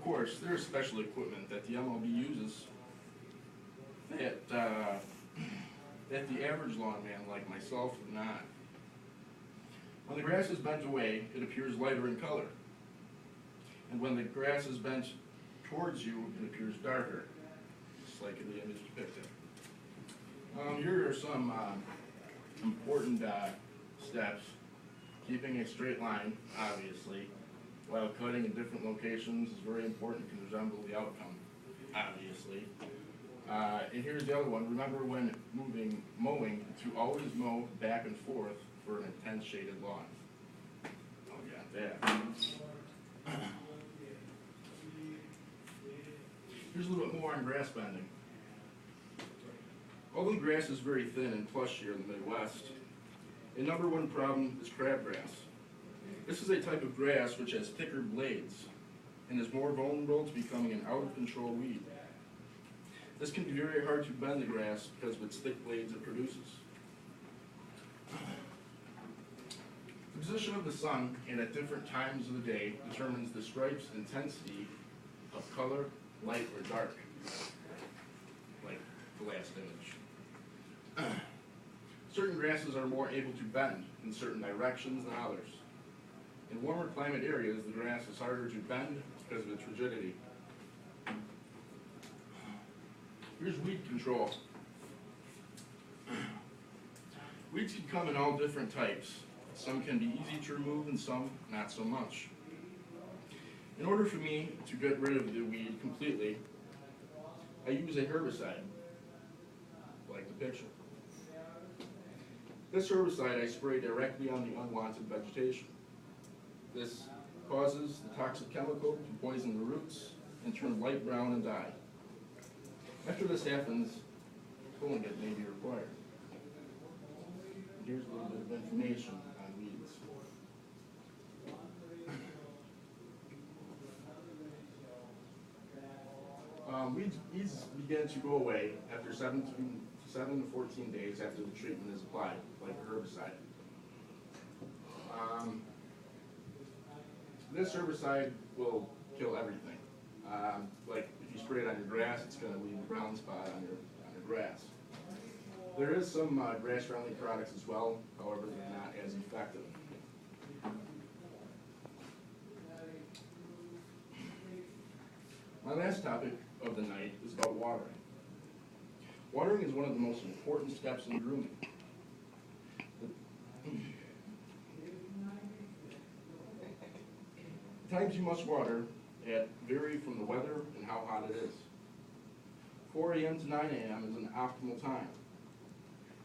course, there is special equipment that the MLB uses that the average lawn man like myself would not. When the grass is bent away, it appears lighter in color. And when the grass is bent towards you, it appears darker, just like in the image depicted. Here are some important steps. Keeping a straight line, obviously, while cutting in different locations is very important to resemble the outcome, obviously. And here's the other one. Remember when mowing, to always mow back and forth for an intense shaded lawn. Oh, got that. Here's a little bit more on grass bending. Although grass is very thin and plush here in the Midwest, a number one problem is crabgrass. This is a type of grass which has thicker blades and is more vulnerable to becoming an out-of-control weed. This can be very hard to bend the grass because of its thick blades it produces. The position of the sun and at different times of the day determines the stripe's intensity of color, light or dark, like the last image. Certain grasses are more able to bend in certain directions than others. In warmer climate areas, the grass is harder to bend because of its rigidity. Here's weed control. Weeds can come in all different types. Some can be easy to remove and some not so much. In order for me to get rid of the weed completely, I use a herbicide, like the picture. This herbicide I spray directly on the unwanted vegetation. This causes the toxic chemical to poison the roots and turn light brown and die. After this happens, foliage may be required. Here's a little bit of information on weeds. Weeds begin to go away after 7 to 14 days after the treatment is applied, like a herbicide. This herbicide will kill everything. Like if you spray it on your grass, it's going to leave a brown spot on your grass. There is some grass-friendly products as well, however, they're not as effective. My last topic of the night is about watering. Watering is one of the most important steps in grooming. The times you must water vary from the weather and how hot it is. 4 a.m. to 9 a.m. is an optimal time.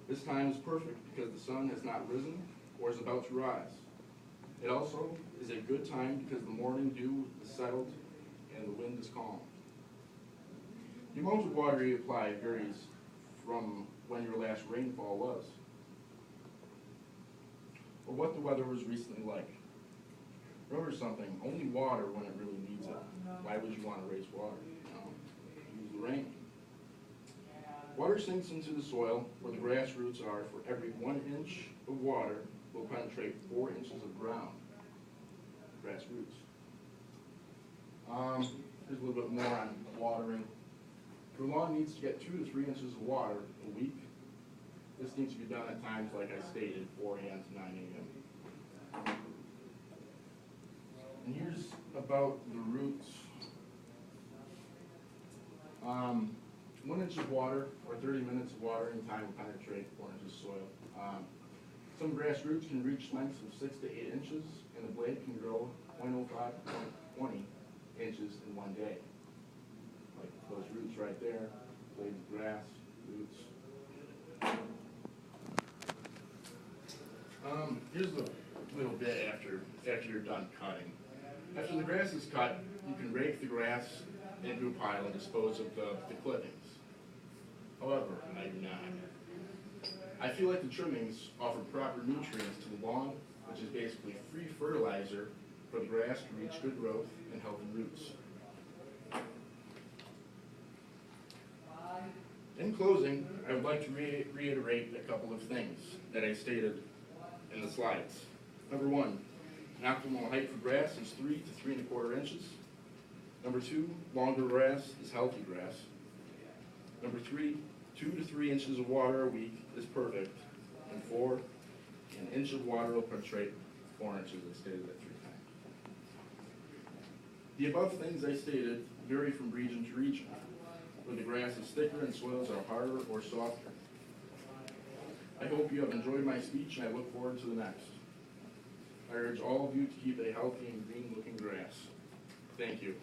This time is perfect because the sun has not risen or is about to rise. It also is a good time because the morning dew is settled and the wind is calm. The amount of water you apply varies from when your last rainfall was, or what the weather was recently like. Remember something, only water when it really needs it. Why would you want to waste water? Use the rain. Water sinks into the soil where the grass roots are. For every 1 inch of water will penetrate 4 inches of ground. Grass roots. Here's a little bit more on watering. Your lawn needs to get 2 to 3 inches of water a week. This needs to be done at times, like I stated, 4 a.m. to 9 a.m. And here's about the roots. 1 inch of water or 30 minutes of watering time will penetrate 4 inches of soil. Some grass roots can reach lengths of 6 to 8 inches, and the blade can grow 0.05 to 0.20 inches in 1 day. Like those roots right there, blades of grass, roots. Here's a little bit after you're done cutting. After the grass is cut, you can rake the grass into a pile and dispose of the clippings. However, I do not. I feel like the trimmings offer proper nutrients to the lawn, which is basically free fertilizer for the grass to reach good growth and healthy roots. In closing, I would like to reiterate a couple of things that I stated in the slides. Number one, an optimal height for grass is 3 to 3 1/4 inches. Number 2, longer grass is healthy grass. Number 3, 2 to 3 inches of water a week is perfect. And 4, an inch of water will penetrate 4 inches. I stated that 3 times. The above things I stated vary from region to region, where the grass is thicker and soils are harder or softer. I hope you have enjoyed my speech, and I look forward to the next. I urge all of you to keep a healthy and green-looking grass. Thank you.